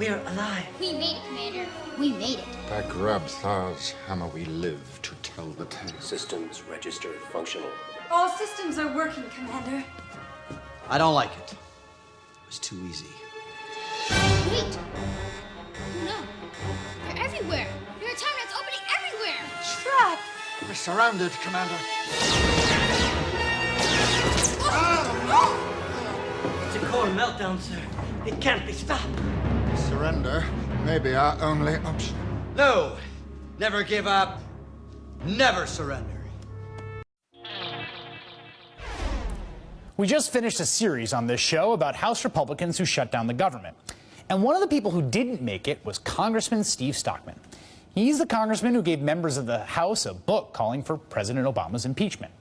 We're alive. We made it, Commander. We made it. By Grubthar's hammer we live to tell the tale. Systems registered functional. All systems are working, Commander. I don't like it. It was too easy. Wait. Oh no. They're everywhere. There are time rats opening everywhere. Trap. We're surrounded, Commander. It's a core meltdown, sir. It can't be stopped. Surrender may be our only option. No. Never give up. Never surrender. We just finished a series on this show about House Republicans who shut down the government. And one of the people who didn't make it was Congressman Steve Stockman. He's the congressman who gave members of the House a book calling for President Obama's impeachment.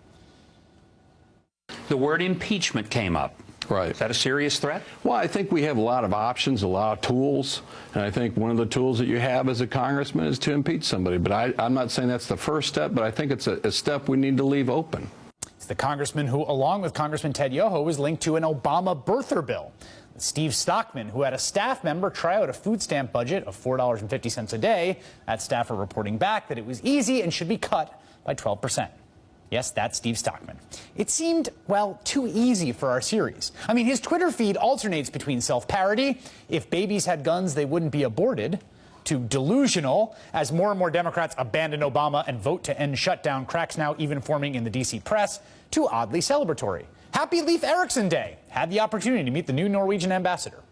The word impeachment came up. Right. Is that a serious threat? Well, I think we have a lot of options, a lot of tools, and I think one of the tools that you have as a congressman is to impeach somebody. But I'm not saying that's the first step, but I think it's a step we need to leave open. It's the congressman who, along with Congressman Ted Yoho, was linked to an Obama birther bill. Steve Stockman, who had a staff member try out a food stamp budget of $4.50 a day, that staffer reporting back that it was easy and should be cut by 12%. Yes, that's Steve Stockman. It seemed, well, too easy for our series. I mean, his Twitter feed alternates between self-parody, if babies had guns, they wouldn't be aborted, to delusional, as more and more Democrats abandon Obama and vote to end shutdown, cracks now even forming in the D.C. press, to oddly celebratory. Happy Leif Erikson Day. Had the opportunity to meet the new Norwegian ambassador.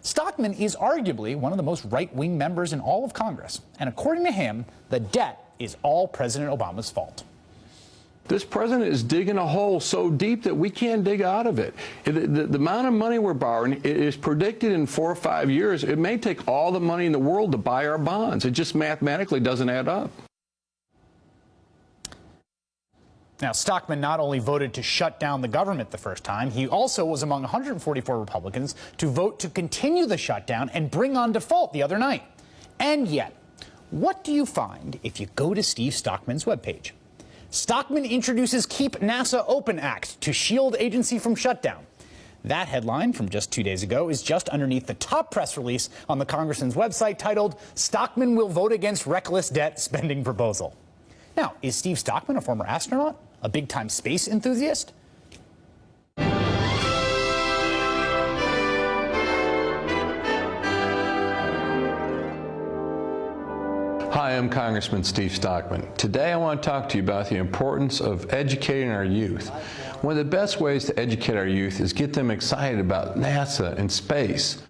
Stockman is arguably one of the most right-wing members in all of Congress. And according to him, the debt is all President Obama's fault. This president is digging a hole so deep that we can't dig out of it. The amount of money we're borrowing is predicted in 4 or 5 years. It may take all the money in the world to buy our bonds. It just mathematically doesn't add up. Now, Stockman not only voted to shut down the government the first time, he also was among 144 Republicans to vote to continue the shutdown and bring on default the other night. And yet, what do you find if you go to Steve Stockman's webpage? Stockman introduces Keep NASA Open Act to shield agency from shutdown. That headline from just 2 days ago is just underneath the top press release on the congressman's website titled, Stockman will vote against reckless debt spending proposal. Now, is Steve Stockman a former astronaut? A big-time space enthusiast? Hi, I'm Congressman Steve Stockman. Today I want to talk to you about the importance of educating our youth. One of the best ways to educate our youth is get them excited about NASA and space.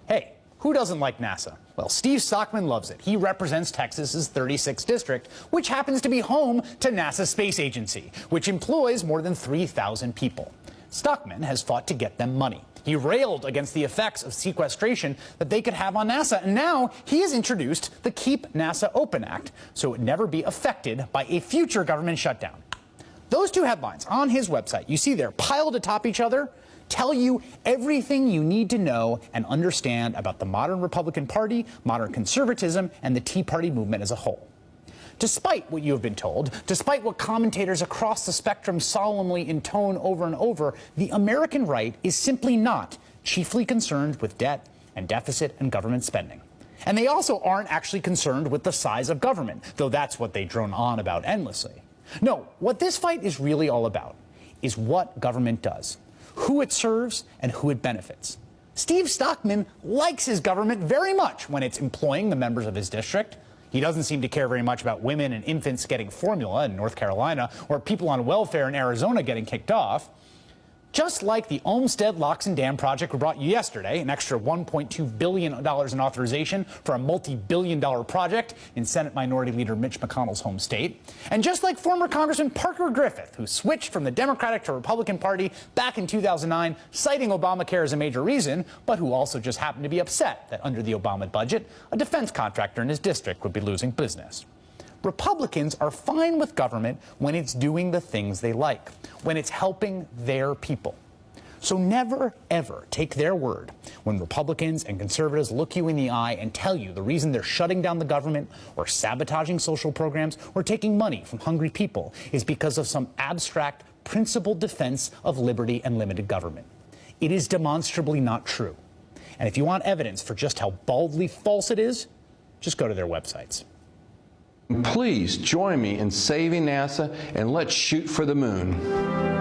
Hey, who doesn't like NASA? Well, Steve Stockman loves it. He represents Texas's 36th district, which happens to be home to NASA's space agency, which employs more than 3,000 people. Stockman has fought to get them money. He railed against the effects of sequestration that they could have on NASA, and now he has introduced the Keep NASA Open Act, so it would never be affected by a future government shutdown. Those two headlines on his website, you see there, piled atop each other, tell you everything you need to know and understand about the modern Republican Party, modern conservatism, and the Tea Party movement as a whole. Despite what you have been told, despite what commentators across the spectrum solemnly intone over and over, the American right is simply not chiefly concerned with debt and deficit and government spending. And they also aren't actually concerned with the size of government, though that's what they drone on about endlessly. No, what this fight is really all about is what government does, who it serves, and who it benefits. Steve Stockman likes his government very much when it's employing the members of his district. He doesn't seem to care very much about women and infants getting formula in North Carolina or people on welfare in Arizona getting kicked off. Just like the Olmsted Locks and Dam project we brought you yesterday, an extra $1.2 billion in authorization for a multi-billion-dollar project in Senate Minority Leader Mitch McConnell's home state. And just like former Congressman Parker Griffith, who switched from the Democratic to Republican Party back in 2009, citing Obamacare as a major reason, but who also just happened to be upset that under the Obama budget, a defense contractor in his district would be losing business. Republicans are fine with government when it's doing the things they like, when it's helping their people. So never, ever take their word when Republicans and conservatives look you in the eye and tell you the reason they're shutting down the government or sabotaging social programs or taking money from hungry people is because of some abstract, principled defense of liberty and limited government. It is demonstrably not true. And if you want evidence for just how baldly false it is, just go to their websites. Please join me in saving NASA, and let's shoot for the moon.